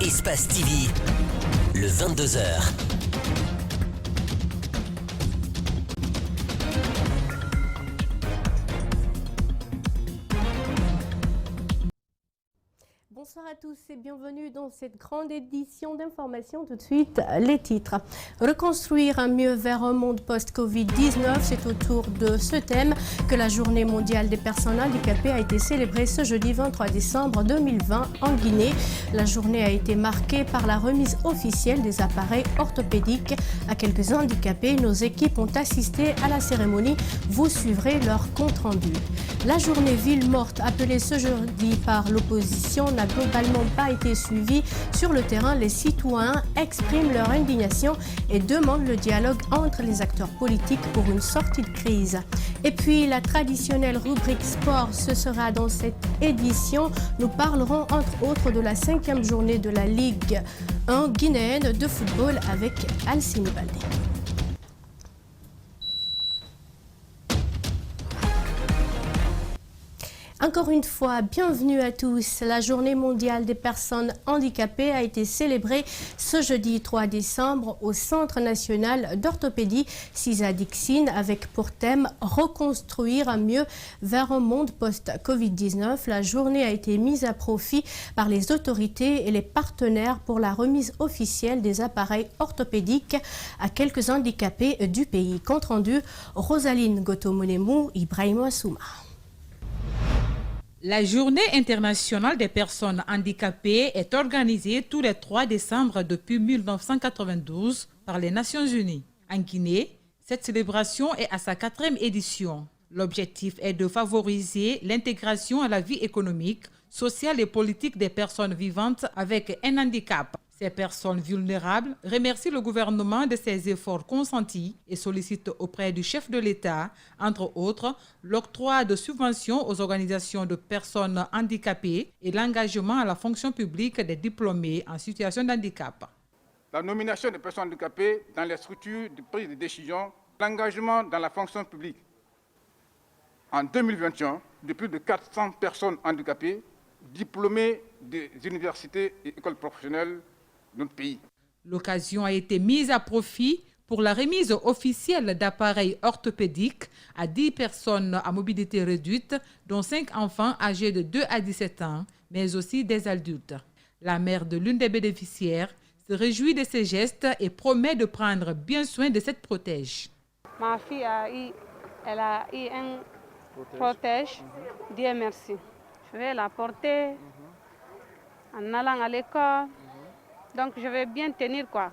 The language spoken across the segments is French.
Espace TV, le 22h. Bonsoir à tous et bienvenue dans cette grande édition d'information. Tout de suite, les titres. Reconstruire un mieux vers un monde post-Covid-19, c'est autour de ce thème que la Journée mondiale des personnes handicapées a été célébrée ce jeudi 23 décembre 2020 en Guinée. La journée a été marquée par la remise officielle des appareils orthopédiques à quelques handicapés. Nos équipes ont assisté à la cérémonie. Vous suivrez leur compte-rendu. La journée ville morte appelée ce jeudi par l'opposition n'a globalement pas été suivie. Sur le terrain, les citoyens expriment leur indignation et demandent le dialogue entre les acteurs politiques pour une sortie de crise. Et puis la traditionnelle rubrique sport, ce sera dans cette édition. Nous parlerons entre autres de la 5e journée de la Ligue 1 guinéenne de football avec Alcine Baldé. Encore une fois, bienvenue à tous. La Journée mondiale des personnes handicapées a été célébrée ce jeudi 3 décembre au Centre national d'orthopédie Cisa Dixine avec pour thème « Reconstruire un mieux vers un monde post-Covid-19 ». La journée a été mise à profit par les autorités et les partenaires pour la remise officielle des appareils orthopédiques à quelques handicapés du pays. Compte rendu, Rosaline Gotomonemou, Ibrahim Assouma. La Journée internationale des personnes handicapées est organisée tous les 3 décembre depuis 1992 par les Nations Unies. En Guinée, cette célébration est à sa 4e édition. L'objectif est de favoriser l'intégration à la vie économique, sociale et politique des personnes vivantes avec un handicap. Ces personnes vulnérables remercient le gouvernement de ses efforts consentis et sollicitent auprès du chef de l'État, entre autres, l'octroi de subventions aux organisations de personnes handicapées et l'engagement à la fonction publique des diplômés en situation de handicap. La nomination des personnes handicapées dans les structures de prise de décision, l'engagement dans la fonction publique. En 2021, de plus de 400 personnes handicapées diplômées des universités et écoles professionnelles de notre pays. L'occasion a été mise à profit pour la remise officielle d'appareils orthopédiques à 10 personnes à mobilité réduite, dont 5 enfants âgés de 2 à 17 ans, mais aussi des adultes. La mère de l'une des bénéficiaires se réjouit de ces gestes et promet de prendre bien soin de cette protège. Ma fille elle a eu un protège. Dieu merci. Je vais la porter en allant à l'école. Donc, je vais bien tenir quoi.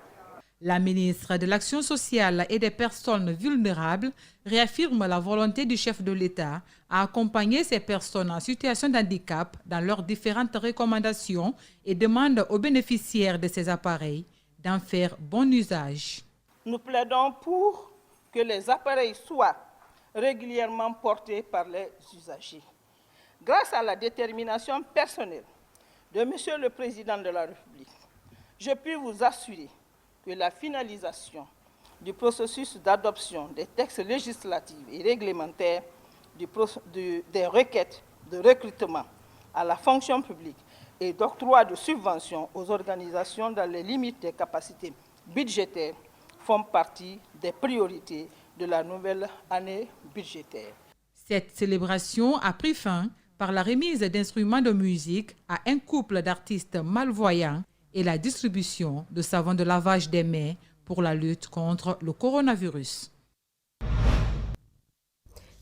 La ministre de l'Action sociale et des personnes vulnérables réaffirme la volonté du chef de l'État à accompagner ces personnes en situation de handicap dans leurs différentes recommandations et demande aux bénéficiaires de ces appareils d'en faire bon usage. Nous plaidons pour que les appareils soient régulièrement portés par les usagers. Grâce à la détermination personnelle de Monsieur le Président de la République, je puis vous assurer que la finalisation du processus d'adoption des textes législatifs et réglementaires des requêtes de recrutement à la fonction publique et d'octroi de subventions aux organisations dans les limites des capacités budgétaires font partie des priorités de la nouvelle année budgétaire. Cette célébration a pris fin par la remise d'instruments de musique à un couple d'artistes malvoyants et la distribution de savon de lavage des mains pour la lutte contre le coronavirus.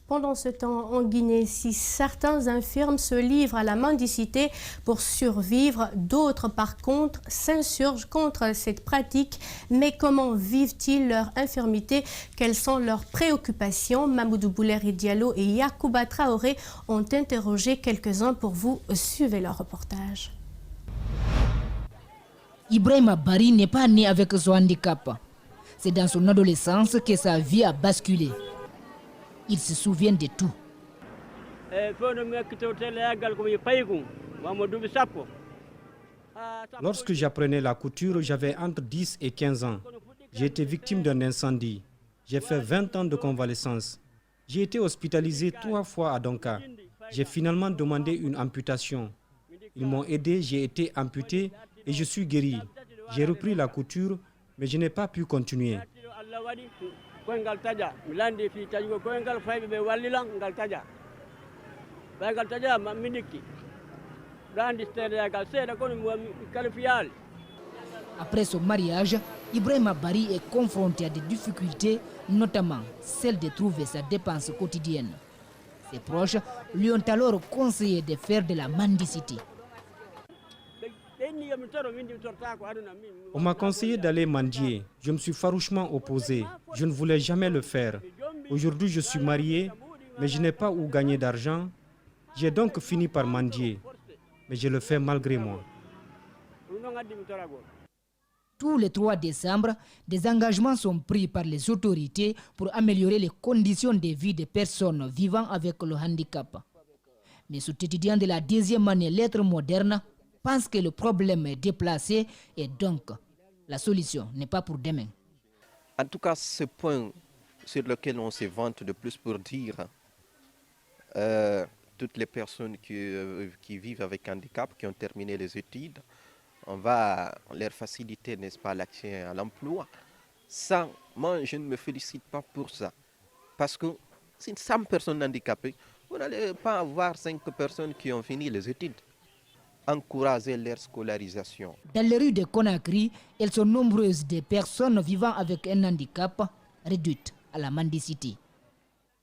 Pendant ce temps, en Guinée, si certains infirmes se livrent à la mendicité pour survivre, d'autres, par contre, s'insurgent contre cette pratique. Mais comment vivent-ils leur infirmité? Quelles sont leurs préoccupations? Mamoudou Bouleri Diallo et Yacouba Traoré ont interrogé quelques-uns pour vous. Suivez leur reportage. Ibrahima Bari n'est pas né avec son handicap. C'est dans son adolescence que sa vie a basculé. Il se souvient de tout. Lorsque j'apprenais la couture, j'avais entre 10 et 15 ans. J'ai été victime d'un incendie. J'ai fait 20 ans de convalescence. J'ai été hospitalisé 3 fois à Donka. J'ai finalement demandé une amputation. Ils m'ont aidé, j'ai été amputé, et je suis guéri. J'ai repris la couture, mais je n'ai pas pu continuer. Après son mariage, Ibrahima Bari est confronté à des difficultés, notamment celle de trouver sa dépense quotidienne. Ses proches lui ont alors conseillé de faire de la mendicité. On m'a conseillé d'aller mendier. Je me suis farouchement opposé. Je ne voulais jamais le faire. Aujourd'hui, je suis marié, mais je n'ai pas où gagner d'argent. J'ai donc fini par mendier. Mais je le fais malgré moi. Tous les 3 décembre, des engagements sont pris par les autorités pour améliorer les conditions de vie des personnes vivant avec le handicap. Mais cet étudiant de la 2e année lettres modernes pense que le problème est déplacé et donc la solution n'est pas pour demain. En tout cas, ce point sur lequel on se vante de plus pour dire toutes les personnes qui vivent avec handicap, qui ont terminé les études, on va leur faciliter, n'est-ce pas, l'accès à l'emploi. Ça, moi, je ne me félicite pas pour ça. Parce que si 100 personnes handicapées, vous n'allez pas avoir 5 personnes qui ont fini les études. Encourager leur scolarisation. Dans les rues de Conakry, elles sont nombreuses des personnes vivant avec un handicap réduites à la mendicité.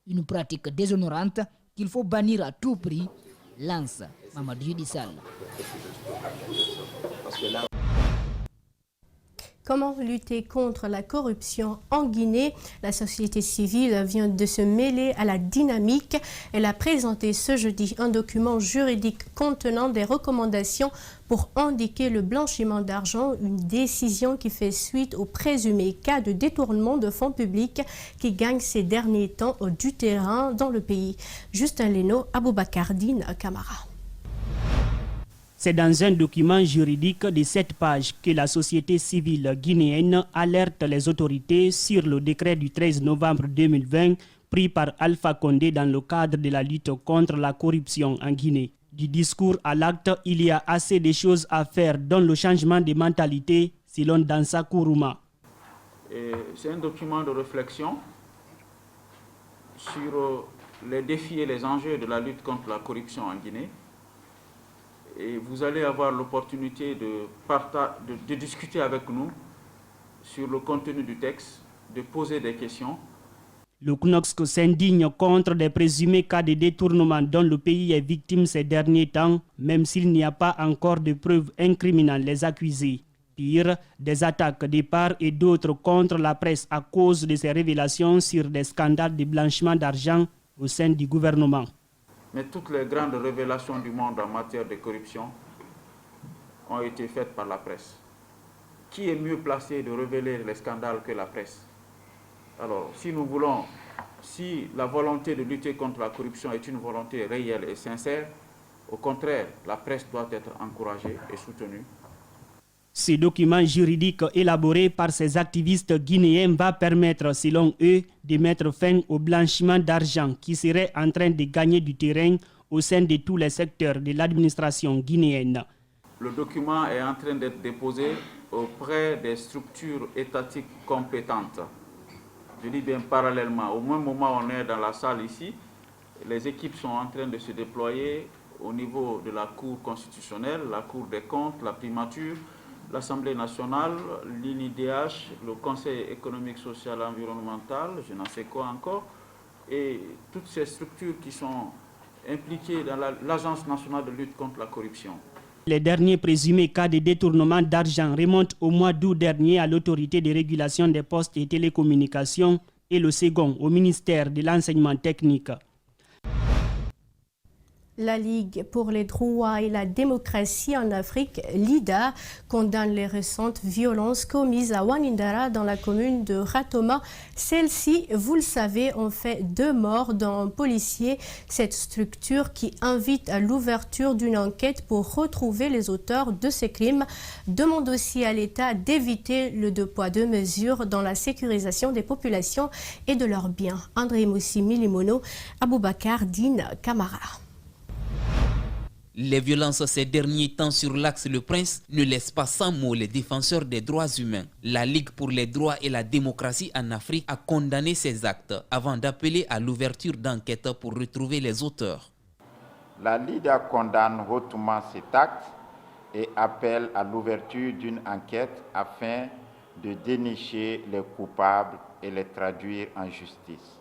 Une pratique déshonorante qu'il faut bannir à tout prix, lance Mamadou Yudissal. Comment lutter contre la corruption en Guinée? La société civile vient de se mêler à la dynamique. Elle a présenté ce jeudi un document juridique contenant des recommandations pour endiguer le blanchiment d'argent, une décision qui fait suite au présumé cas de détournement de fonds publics qui gagne ces derniers temps du terrain dans le pays. Justin Leno, Aboubakar Dine Camara. C'est dans un document juridique de 7 pages que la société civile guinéenne alerte les autorités sur le décret du 13 novembre 2020 pris par Alpha Condé dans le cadre de la lutte contre la corruption en Guinée. Du discours à l'acte, il y a assez de choses à faire dans le changement de mentalité, selon Dansa Kourouma. C'est un document de réflexion sur les défis et les enjeux de la lutte contre la corruption en Guinée. Et vous allez avoir l'opportunité de discuter avec nous sur le contenu du texte, de poser des questions. Le CNOSC s'indigne contre des présumés cas de détournement dont le pays est victime ces derniers temps, même s'il n'y a pas encore de preuves incriminant les accusés. Pire, des attaques de part et d'autre contre la presse à cause de ces révélations sur des scandales de blanchiment d'argent au sein du gouvernement. Mais toutes les grandes révélations du monde en matière de corruption ont été faites par la presse. Qui est mieux placé de révéler les scandales que la presse? Alors, si la volonté de lutter contre la corruption est une volonté réelle et sincère, au contraire, la presse doit être encouragée et soutenue. Ce document juridique élaboré par ces activistes guinéens va permettre, selon eux, de mettre fin au blanchiment d'argent qui serait en train de gagner du terrain au sein de tous les secteurs de l'administration guinéenne. Le document est en train d'être déposé auprès des structures étatiques compétentes. Je dis bien parallèlement. Au même moment où on est dans la salle ici, les équipes sont en train de se déployer au niveau de la Cour constitutionnelle, la Cour des comptes, la primature, l'Assemblée nationale, l'INIDH, le Conseil économique, social et environnemental, je n'en sais quoi encore, et toutes ces structures qui sont impliquées dans l'Agence nationale de lutte contre la corruption. Les derniers présumés cas de détournement d'argent remontent au mois d'août dernier à l'autorité de régulation des postes et télécommunications et le second au ministère de l'enseignement technique. La Ligue pour les droits et la démocratie en Afrique, LIDA, condamne les récentes violences commises à Wanindara dans la commune de Ratoma. Celles-ci, vous le savez, ont fait 2 morts dont un policier. Cette structure qui invite à l'ouverture d'une enquête pour retrouver les auteurs de ces crimes demande aussi à l'État d'éviter le 2 poids 2 mesures dans la sécurisation des populations et de leurs biens. André Moussi Milimono, Aboubakar Dine Camara. Les violences ces derniers temps sur l'axe Le Prince ne laissent pas sans mots les défenseurs des droits humains. La Ligue pour les droits et la démocratie en Afrique a condamné ces actes avant d'appeler à l'ouverture d'enquêtes pour retrouver les auteurs. La LIDA condamne hautement cet acte et appelle à l'ouverture d'une enquête afin de dénicher les coupables et les traduire en justice.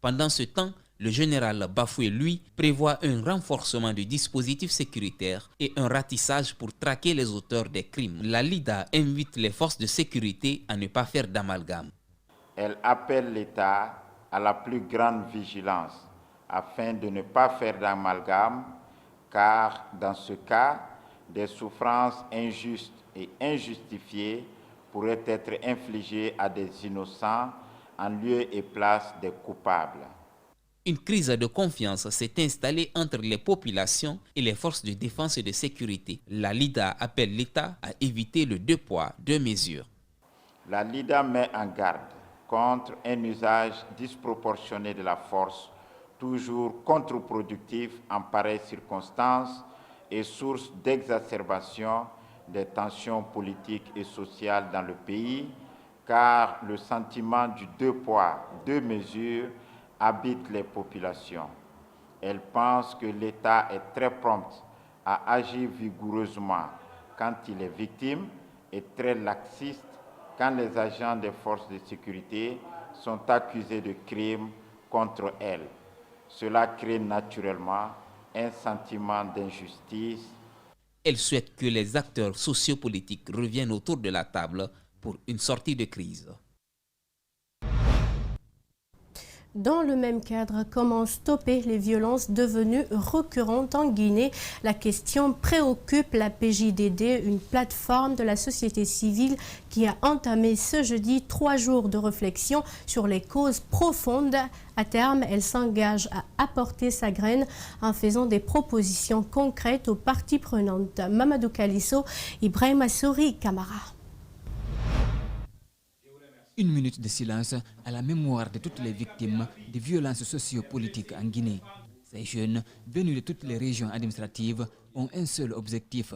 Pendant ce temps, le général Bafoué, lui, prévoit un renforcement du dispositif sécuritaire et un ratissage pour traquer les auteurs des crimes. La LIDA invite les forces de sécurité à ne pas faire d'amalgame. Elle appelle l'État à la plus grande vigilance afin de ne pas faire d'amalgame, car dans ce cas, des souffrances injustes et injustifiées pourraient être infligées à des innocents en lieu et place des coupables. Une crise de confiance s'est installée entre les populations et les forces de défense et de sécurité. La LIDA appelle l'État à éviter le deux poids, deux mesures. La LIDA met en garde contre un usage disproportionné de la force, toujours contre-productif en pareilles circonstances et source d'exacerbation des tensions politiques et sociales dans le pays, car le sentiment du deux poids, deux mesures habite les populations. Elle pense que l'État est très prompt à agir vigoureusement quand il est victime et très laxiste quand les agents des forces de sécurité sont accusés de crimes contre elle. Cela crée naturellement un sentiment d'injustice. Elle souhaite que les acteurs sociopolitiques reviennent autour de la table pour une sortie de crise. Dans le même cadre, comment stopper les violences devenues récurrentes en Guinée? La question préoccupe la PJDD, une plateforme de la société civile qui a entamé ce jeudi 3 jours de réflexion sur les causes profondes. À terme, elle s'engage à apporter sa graine en faisant des propositions concrètes aux parties prenantes. Mamadou Kalisso, Ibrahim Assouri, Camara. Une minute de silence à la mémoire de toutes les victimes de violences sociopolitiques en Guinée. Ces jeunes, venus de toutes les régions administratives, ont un seul objectif,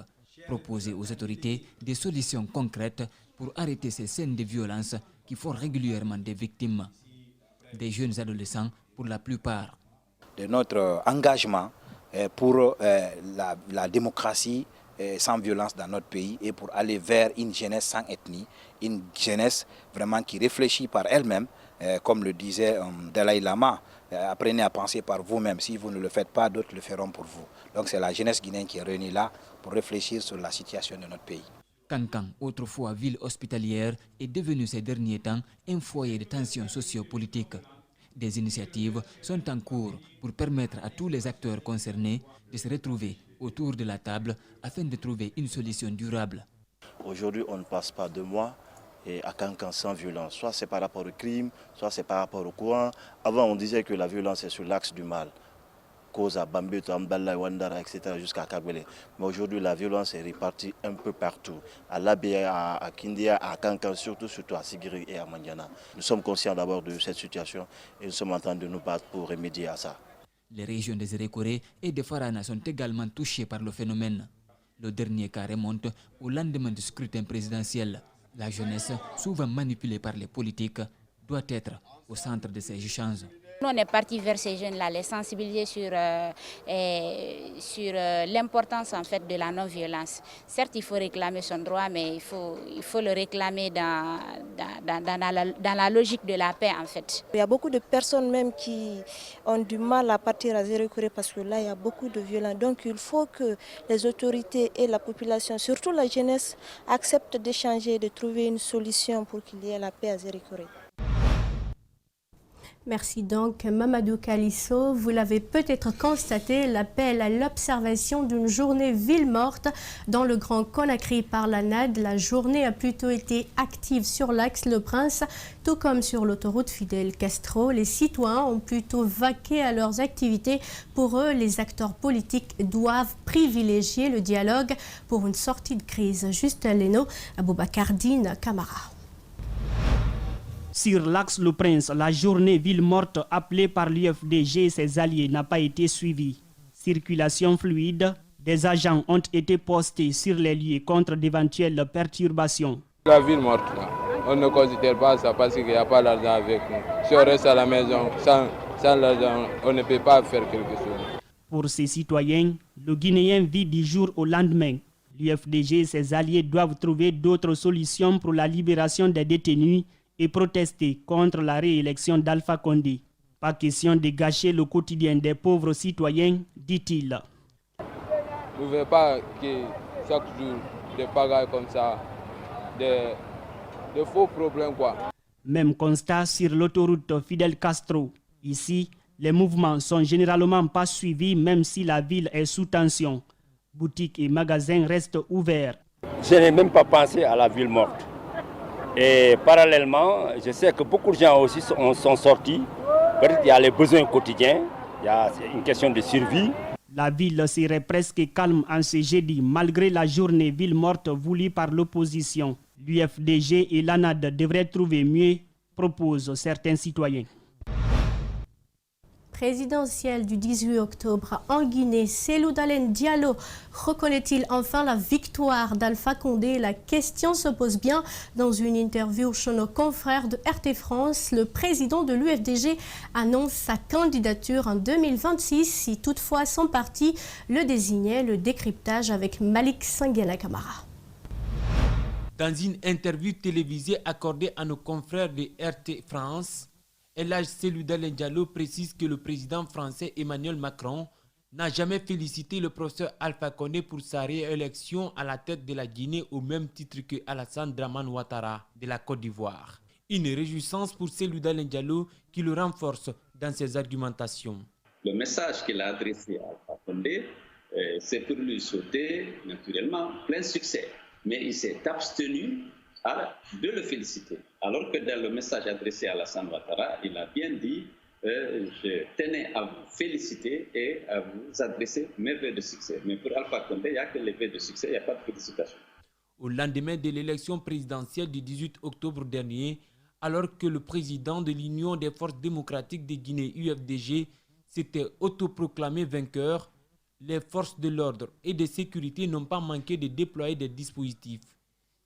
proposer aux autorités des solutions concrètes pour arrêter ces scènes de violence qui font régulièrement des victimes. Des jeunes adolescents pour la plupart. De notre engagement pour la démocratie sans violence dans notre pays et pour aller vers une jeunesse sans ethnie, une jeunesse vraiment qui réfléchit par elle-même, comme le disait Dalai Lama, apprenez à penser par vous-même, si vous ne le faites pas, d'autres le feront pour vous. Donc c'est la jeunesse guinéenne qui est réunie là pour réfléchir sur la situation de notre pays. Kankan, autrefois ville hospitalière, est devenu ces derniers temps un foyer de tensions sociopolitiques. Des initiatives sont en cours pour permettre à tous les acteurs concernés de se retrouver autour de la table afin de trouver une solution durable. Aujourd'hui, on ne passe pas 2 mois à Kankan sans violence. Soit c'est par rapport au crime, soit c'est par rapport au courant. Avant, on disait que la violence est sur l'axe du mal. Cause à Bambeto, Ambala, Wandara, etc. jusqu'à Kagbele. Mais aujourd'hui, la violence est répartie un peu partout. À Labéa, à Kindia, à Kankan, surtout à Sigiri et à Mandiana. Nous sommes conscients d'abord de cette situation et nous sommes en train de nous battre pour remédier à ça. Les régions des Zérékoré et de Farana sont également touchées par le phénomène. Le dernier cas remonte au lendemain du scrutin présidentiel. La jeunesse, souvent manipulée par les politiques, doit être au centre de ces échanges. Nous, on est parti vers ces jeunes-là, les sensibiliser sur l'importance en fait de la non-violence. Certes, il faut réclamer son droit, mais il faut le réclamer dans la logique de la paix en fait. Il y a beaucoup de personnes même qui ont du mal à partir à Zérékoré parce que là, il y a beaucoup de violence. Donc il faut que les autorités et la population, surtout la jeunesse, acceptent d'échanger et de trouver une solution pour qu'il y ait la paix à Zérékoré. Merci donc Mamadou Kalisso. Vous l'avez peut-être constaté, l'appel à l'observation d'une journée ville morte dans le Grand Conakry par la NAD. La journée a plutôt été active sur l'axe Le Prince, tout comme sur l'autoroute Fidel Castro. Les citoyens ont plutôt vaqué à leurs activités. Pour eux, les acteurs politiques doivent privilégier le dialogue pour une sortie de crise. Justin Leno, Aboubacar Dine, Camara. Sur l'axe Le Prince, la journée ville morte appelée par l'UFDG et ses alliés n'a pas été suivie. Circulation fluide, Des agents ont été postés sur les lieux contre d'éventuelles perturbations. La ville morte, là, on ne considère pas ça parce qu'il n'y a pas l'argent avec nous. Si on reste à la maison, sans l'argent, on ne peut pas faire quelque chose. Pour ces citoyens, le Guinéen vit du jour au lendemain. L'UFDG et ses alliés doivent trouver d'autres solutions pour la libération des détenus et protester contre la réélection d'Alpha Condé. Pas question de gâcher le quotidien des pauvres citoyens, dit-il. Vous ne voulez pas que chaque jour, des pagailles comme ça, des faux problèmes quoi. Même constat sur l'autoroute Fidel Castro. Ici, les mouvements sont généralement pas suivis même si la ville est sous tension. Boutiques et magasins restent ouverts. Je n'ai même pas pensé à la ville morte. Et parallèlement, je sais que beaucoup de gens aussi sont sortis. Peut-être qu'il y a les besoins quotidiens, il y a une question de survie. La ville serait presque calme en ce jeudi malgré la journée ville morte voulue par l'opposition. L'UFDG et l'ANAD devraient trouver mieux, proposent certains citoyens. Présidentielle du 18 octobre en Guinée, Cellou Dalein Diallo reconnaît-il enfin la victoire d'Alpha Condé? La question se pose bien. Dans une interview chez nos confrères de RT France, le président de l'UFDG annonce sa candidature en 2026 si toutefois son parti le désignait. Le décryptage avec Malik Sanguela Camara. Dans une interview télévisée accordée à nos confrères de RT France, Elhadji Cellou Dalein Diallo précise que le président français Emmanuel Macron n'a jamais félicité le professeur Alpha Condé pour sa réélection à la tête de la Guinée au même titre que Alassane Dramane Ouattara de la Côte d'Ivoire. Une réjouissance pour Cellou Dalein Diallo qui le renforce dans ses argumentations. Le message qu'il a adressé à Alpha Condé, c'est pour lui souhaiter naturellement plein succès. Mais il s'est abstenu de le féliciter. Alors que dans le message adressé à Alassane Ouattara, il a bien dit je tenais à vous féliciter et à vous adresser mes vœux de succès. Mais pour Alpha Condé, il n'y a que les vœux de succès, il n'y a pas de félicitations. Au lendemain de l'élection présidentielle du 18 octobre dernier, alors que le président de l'Union des forces démocratiques de Guinée, UFDG, s'était autoproclamé vainqueur, les forces de l'ordre et de sécurité n'ont pas manqué de déployer des dispositifs.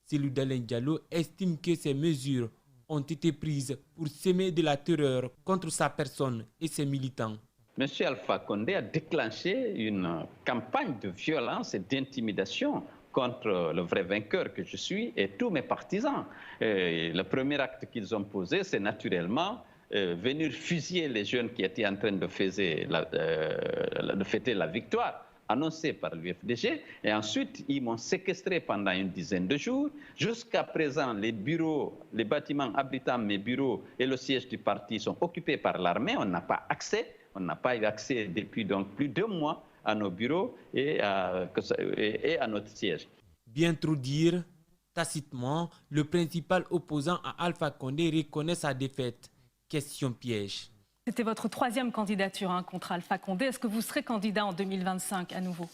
Cellou Dalein Diallo estime que ces mesures ont été prises pour semer de la terreur contre sa personne et ses militants. M. Alpha Condé a déclenché une campagne de violence et d'intimidation contre le vrai vainqueur que je suis et tous mes partisans. Le premier acte qu'ils ont posé, c'est naturellement venir fusiller les jeunes qui étaient en train de fêter la victoire annoncé par l'UFDG, et ensuite ils m'ont séquestré pendant une dizaine de jours. Jusqu'à présent, les bureaux, les bâtiments abritant mes bureaux et le siège du parti sont occupés par l'armée. On n'a pas accès, on n'a pas eu accès depuis donc plus de 2 mois à nos bureaux et à notre siège. Bien trop dire, tacitement, le principal opposant à Alpha Condé reconnaît sa défaite. Question piège. C'était votre 3e candidature contre Alpha Condé. Est-ce que vous serez candidat en 2025 à nouveau?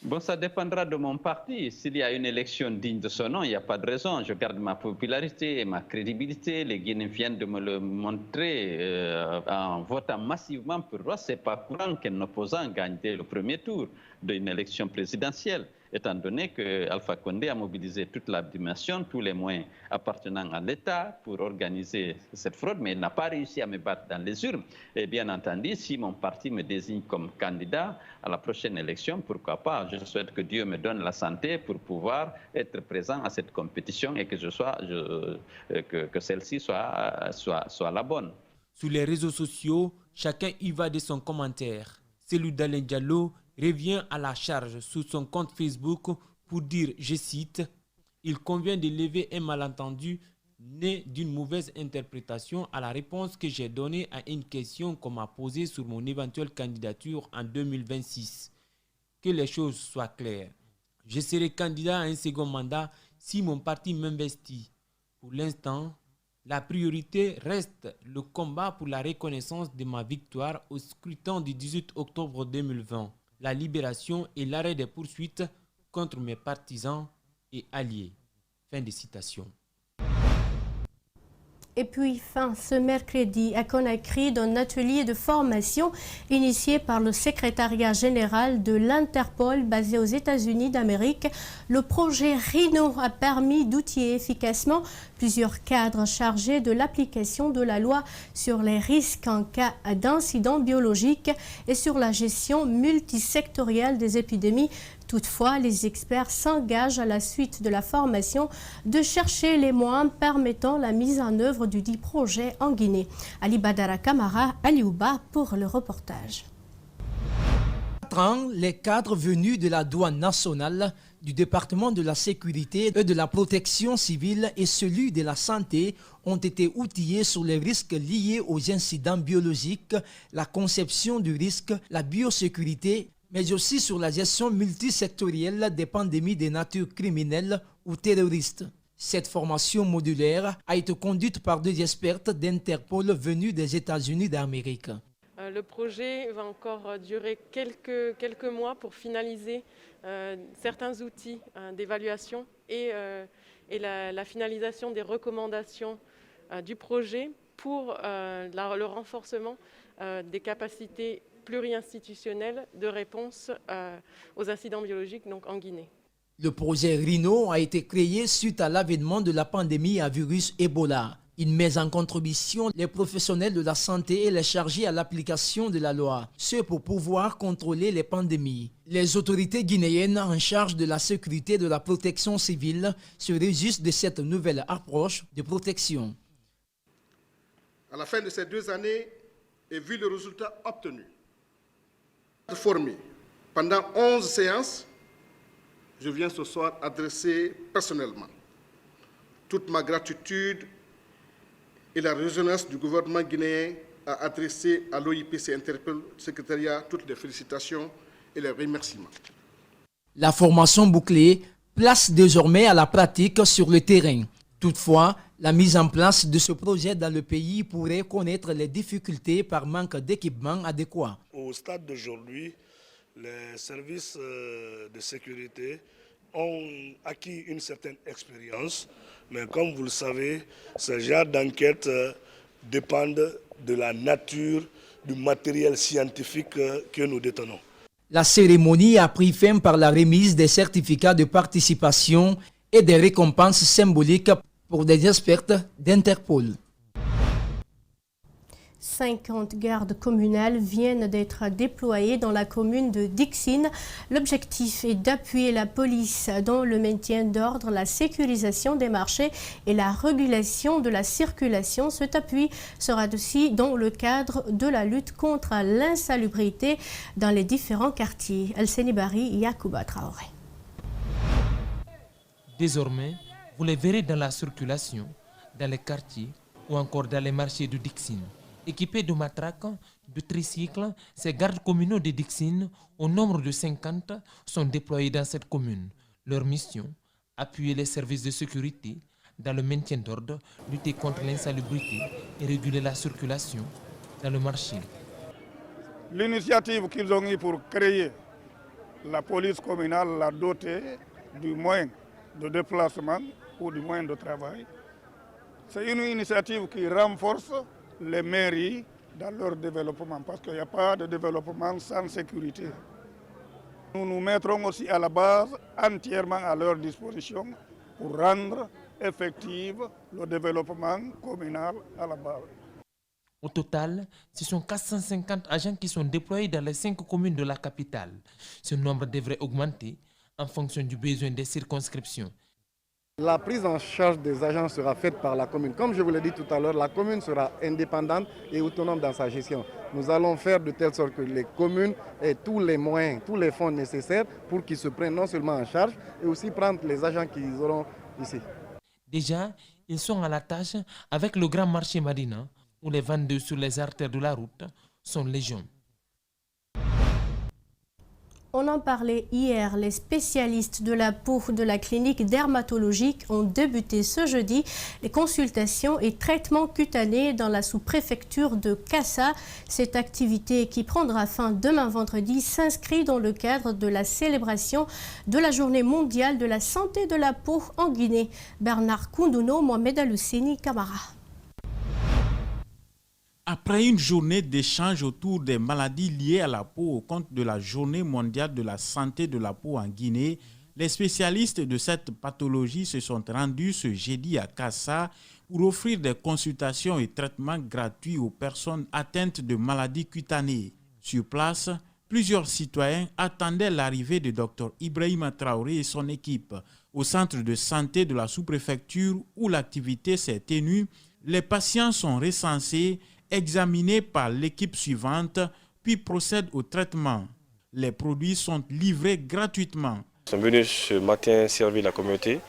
Bon, ça dépendra de mon parti. S'il y a une élection digne de son nom, il n'y a pas de raison. Je garde ma popularité et ma crédibilité. Les Guinéens viennent de me le montrer en votant massivement pour moi. Ce n'est pas courant qu'un opposant gagne dès le premier tour d'une élection présidentielle, étant donné que Alpha Condé a mobilisé toute la dimension, tous les moyens appartenant à l'État pour organiser cette fraude, mais il n'a pas réussi à me battre dans les urnes. Et bien entendu, si mon parti me désigne comme candidat à la prochaine élection, pourquoi pas? Je souhaite que Dieu me donne la santé pour pouvoir être présent à cette compétition et que celle-ci soit la bonne. Sur les réseaux sociaux, chacun y va de son commentaire. Cellou Dalein Diallo revient à la charge sur son compte Facebook pour dire, je cite, « Il convient de lever un malentendu né d'une mauvaise interprétation à la réponse que j'ai donnée à une question qu'on m'a posée sur mon éventuelle candidature en 2026. Que les choses soient claires. Je serai candidat à un second mandat si mon parti m'investit. Pour l'instant, la priorité reste le combat pour la reconnaissance de ma victoire au scrutin du 18 octobre 2020. La libération et l'arrêt des poursuites contre mes partisans et alliés. » Fin de citation. Et puis, fin ce mercredi, à Conakry, d'un atelier de formation initié par le secrétariat général de l'Interpol basé aux États-Unis d'Amérique, le projet RHINO a permis d'outiller efficacement plusieurs cadres chargés de l'application de la loi sur les risques en cas d'incidents biologiques et sur la gestion multisectorielle des épidémies. Toutefois, les experts s'engagent à la suite de la formation de chercher les moyens permettant la mise en œuvre du dit projet en Guinée. Ali Badara Kamara, Aliouba pour le reportage. Les cadres venus de la douane nationale, du département de la sécurité et de la protection civile et celui de la santé ont été outillés sur les risques liés aux incidents biologiques, la conception du risque, la biosécurité, mais aussi sur la gestion multisectorielle des pandémies de nature criminelle ou terroriste. Cette formation modulaire a été conduite par deux expertes d'Interpol venus des États-Unis d'Amérique. Le projet va encore durer quelques mois pour finaliser certains outils d'évaluation et la finalisation des recommandations du projet pour le renforcement des capacités pluri-institutionnelles de réponse aux incidents biologiques donc en Guinée. Le projet RHINO a été créé suite à l'avènement de la pandémie à virus Ebola. Il met en contribution les professionnels de la santé et les chargés à l'application de la loi, ce pour pouvoir contrôler les pandémies. Les autorités guinéennes en charge de la sécurité et de la protection civile se réjouissent de cette nouvelle approche de protection. À la fin de ces 2 années, et vu le résultat obtenu, formé pendant 11 séances, je viens ce soir adresser personnellement toute ma gratitude et la résonance du gouvernement guinéen a adressé à l'OIPC Interpol secrétariat toutes les félicitations et les remerciements. La formation bouclée place désormais à la pratique sur le terrain. Toutefois, la mise en place de ce projet dans le pays pourrait connaître les difficultés par manque d'équipement adéquat. Au stade d'aujourd'hui, les services de sécurité ont acquis une certaine expérience, mais comme vous le savez, ce genre d'enquête dépendent de la nature du matériel scientifique que nous détenons. La cérémonie a pris fin par la remise des certificats de participation et des récompenses symboliques pour des experts d'Interpol. 50 gardes communales viennent d'être déployés dans la commune de Dixine. L'objectif est d'appuyer la police dans le maintien d'ordre, la sécurisation des marchés et la régulation de la circulation. Cet appui sera aussi dans le cadre de la lutte contre l'insalubrité dans les différents quartiers. El-Seni Bari, Yacouba Traoré. Désormais, vous les verrez dans la circulation, dans les quartiers ou encore dans les marchés de Dixine. Équipés de matraques, de tricycles, ces gardes communaux de Dixine, au nombre de 50, sont déployés dans cette commune. Leur mission, appuyer les services de sécurité dans le maintien d'ordre, lutter contre l'insalubrité et réguler la circulation dans le marché. L'initiative qu'ils ont eue pour créer la police communale l'a dotée du moyen de déplacement ou du moyen de travail. C'est une initiative qui renforce les mairies dans leur développement, parce qu'il n'y a pas de développement sans sécurité. Nous nous mettrons aussi à la base entièrement à leur disposition pour rendre effectif le développement communal à la base. Au total, ce sont 450 agents qui sont déployés dans les 5 communes de la capitale. Ce nombre devrait augmenter en fonction du besoin des circonscriptions. La prise en charge des agents sera faite par la commune. Comme je vous l'ai dit tout à l'heure, la commune sera indépendante et autonome dans sa gestion. Nous allons faire de telle sorte que les communes aient tous les moyens, tous les fonds nécessaires pour qu'ils se prennent non seulement en charge, et aussi prendre les agents qu'ils auront ici. Déjà, ils sont à la tâche avec le grand marché Madina, où les vendeurs sur les artères de la route sont légion. On en parlait hier, les spécialistes de la peau de la clinique dermatologique ont débuté ce jeudi les consultations et traitements cutanés dans la sous-préfecture de Kassa. Cette activité qui prendra fin demain vendredi s'inscrit dans le cadre de la célébration de la journée mondiale de la santé de la peau en Guinée. Bernard Koundouno, Mohamed Alousseni, Camara. Après une journée d'échange autour des maladies liées à la peau au compte de la Journée mondiale de la santé de la peau en Guinée, les spécialistes de cette pathologie se sont rendus ce jeudi à Kassa pour offrir des consultations et traitements gratuits aux personnes atteintes de maladies cutanées. Sur place, plusieurs citoyens attendaient l'arrivée de Dr Ibrahima Traoré et son équipe. Au centre de santé de la sous-préfecture où l'activité s'est tenue, les patients sont recensés, examinés par l'équipe suivante, puis procèdent au traitement. Les produits sont livrés gratuitement. Nous sommes venus ce matin servir la communauté.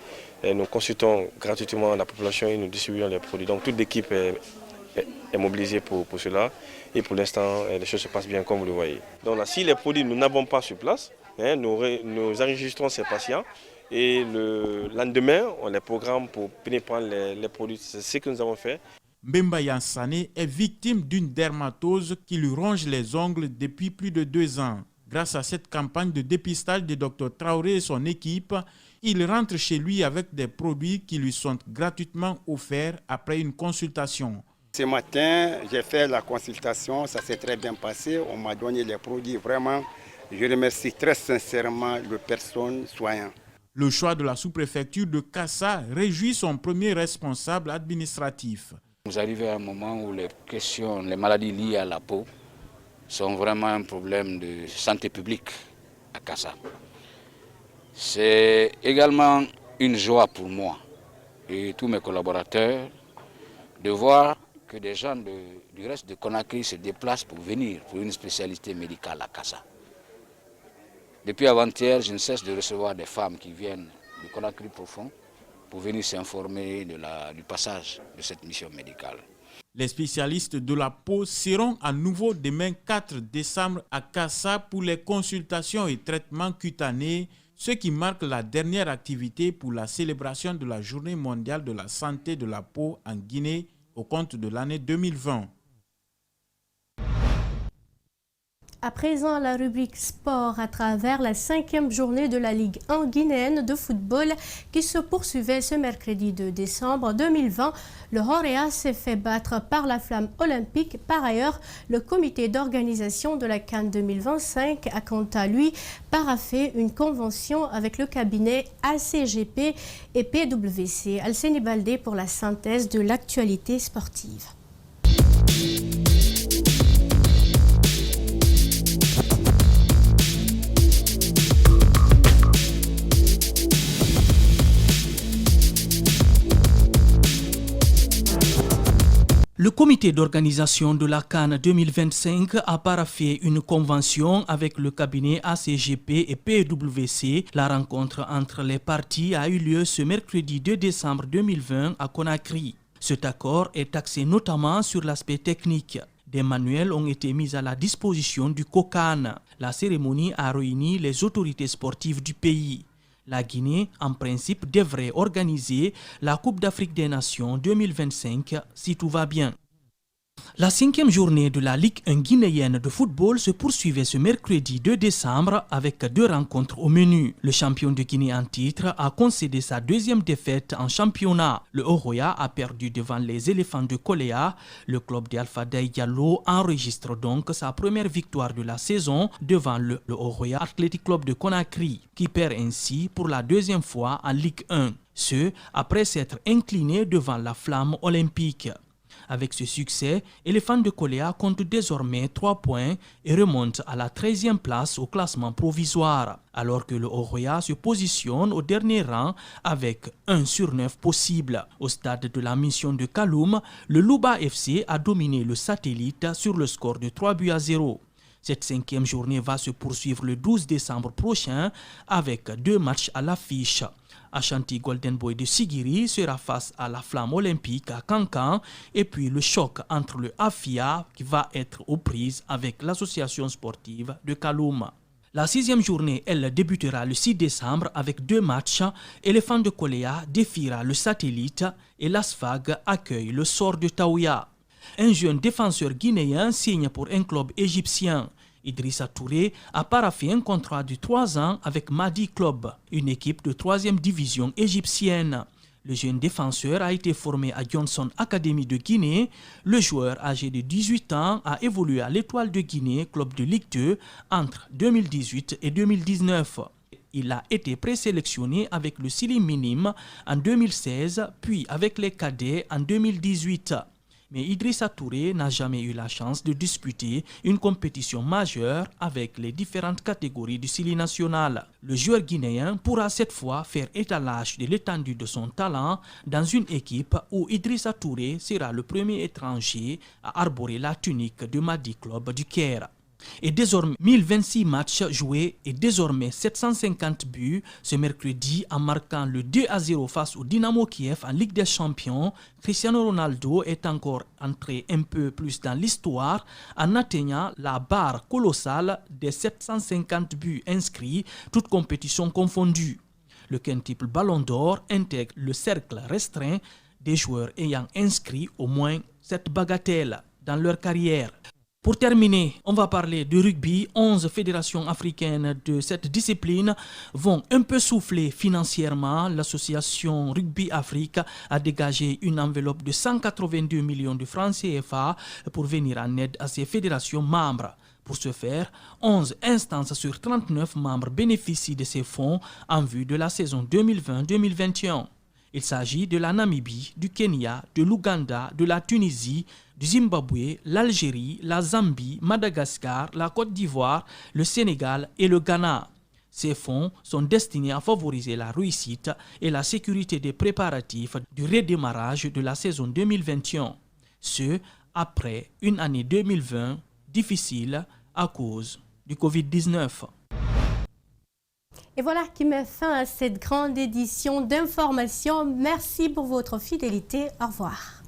Et nous consultons gratuitement la population et nous distribuons les produits. Donc toute l'équipe est mobilisée pour cela. Et pour l'instant, les choses se passent bien comme vous le voyez. Donc là, si les produits nous n'avons pas sur place, nous enregistrons ces patients. Et le lendemain, on les programme pour venir prendre les produits. C'est ce que nous avons fait. Mbemba Yansane est victime d'une dermatose qui lui ronge les ongles depuis plus de 2 ans. Grâce à cette campagne de dépistage de Dr Traoré et son équipe, il rentre chez lui avec des produits qui lui sont gratuitement offerts après une consultation. Ce matin, j'ai fait la consultation, ça s'est très bien passé. On m'a donné les produits. Vraiment, je remercie très sincèrement les personnes soignantes. Le choix de la sous-préfecture de Kassa réjouit son premier responsable administratif. Nous arrivons à un moment où les maladies liées à la peau sont vraiment un problème de santé publique à Kassa. C'est également une joie pour moi et tous mes collaborateurs de voir que des gens du reste de Conakry se déplacent pour venir pour une spécialité médicale à Kassa. Depuis avant-hier, je ne cesse de recevoir des femmes qui viennent du Conakry profond pour venir s'informer du passage de cette mission médicale. Les spécialistes de la peau seront à nouveau demain 4 décembre à Kassa pour les consultations et traitements cutanés, ce qui marque la dernière activité pour la célébration de la Journée mondiale de la santé de la peau en Guinée au compte de l'année 2020. À présent, la rubrique sport à travers la 5e journée de la Ligue 1 guinéenne de football qui se poursuivait ce mercredi 2 décembre 2020. Le Horea s'est fait battre par la Flamme olympique. Par ailleurs, le comité d'organisation de la CAN 2025 a quant à lui paraphé une convention avec le cabinet ACGP et PWC. Alceni Baldé pour la synthèse de l'actualité sportive. Le comité d'organisation de la CAN 2025 a paraphé une convention avec le cabinet ACGP et PWC. La rencontre entre les parties a eu lieu ce mercredi 2 décembre 2020 à Conakry. Cet accord est axé notamment sur l'aspect technique. Des manuels ont été mis à la disposition du COCAN. La cérémonie a réuni les autorités sportives du pays. La Guinée, en principe, devrait organiser la Coupe d'Afrique des Nations 2025 si tout va bien. La 5e journée de la Ligue 1 guinéenne de football se poursuivait ce mercredi 2 décembre avec 2 rencontres au menu. Le champion de Guinée en titre a concédé sa 2e défaite en championnat. Le Oroya a perdu devant les éléphants de Koléa. Le club d'Alpha Day Diallo enregistre donc sa première victoire de la saison devant le Oroya Athletic Club de Conakry, qui perd ainsi pour la 2e fois en Ligue 1. Ce, après s'être incliné devant la Flamme olympique. Avec ce succès, Éléphant de Koléa compte désormais 3 points et remonte à la 13e place au classement provisoire, alors que le Oroya se positionne au dernier rang avec 1 sur 9 possible. Au stade de la mission de Kaloum, le Louba FC a dominé le satellite sur le score de 3-0. Cette 5e journée va se poursuivre le 12 décembre prochain avec 2 matchs à l'affiche. Ashanti Golden Boy de Sigiri sera face à la Flamme olympique à Kankan et puis le choc entre le Afia qui va être aux prises avec l'association sportive de Kaloum. La 6e journée, elle débutera le 6 décembre avec 2 matchs. Éléphant de Koléa défiera le satellite et l'Asfag accueille le Sor de Taouya. Un jeune défenseur guinéen signe pour un club égyptien. Idrissa Touré a paraphé un contrat de 3 ans avec Madi Club, une équipe de 3e division égyptienne. Le jeune défenseur a été formé à Johnson Academy de Guinée. Le joueur âgé de 18 ans a évolué à l'Étoile de Guinée, club de Ligue 2, entre 2018 et 2019. Il a été présélectionné avec le Sili Minime en 2016, puis avec les cadets en 2018. Mais Idrissa Touré n'a jamais eu la chance de disputer une compétition majeure avec les différentes catégories du Sili national. Le joueur guinéen pourra cette fois faire étalage de l'étendue de son talent dans une équipe où Idrissa Touré sera le premier étranger à arborer la tunique du Madi Club du Caire. Et désormais 1026 matchs joués et désormais 750 buts ce mercredi en marquant le 2-0 face au Dynamo Kiev en Ligue des Champions. Cristiano Ronaldo est encore entré un peu plus dans l'histoire en atteignant la barre colossale des 750 buts inscrits, toutes compétitions confondues. Le quintuple Ballon d'Or intègre le cercle restreint des joueurs ayant inscrit au moins cette bagatelle dans leur carrière. Pour terminer, on va parler de rugby. 11 fédérations africaines de cette discipline vont un peu souffler financièrement. L'association Rugby Afrique a dégagé une enveloppe de 182 millions de francs CFA pour venir en aide à ces fédérations membres. Pour ce faire, 11 instances sur 39 membres bénéficient de ces fonds en vue de la saison 2020-2021. Il s'agit de la Namibie, du Kenya, de l'Ouganda, de la Tunisie, du Zimbabwe, l'Algérie, la Zambie, Madagascar, la Côte d'Ivoire, le Sénégal et le Ghana. Ces fonds sont destinés à favoriser la réussite et la sécurité des préparatifs du redémarrage de la saison 2021. Ce, après une année 2020 difficile à cause du Covid-19. Et voilà qui met fin à cette grande édition d'information. Merci pour votre fidélité. Au revoir.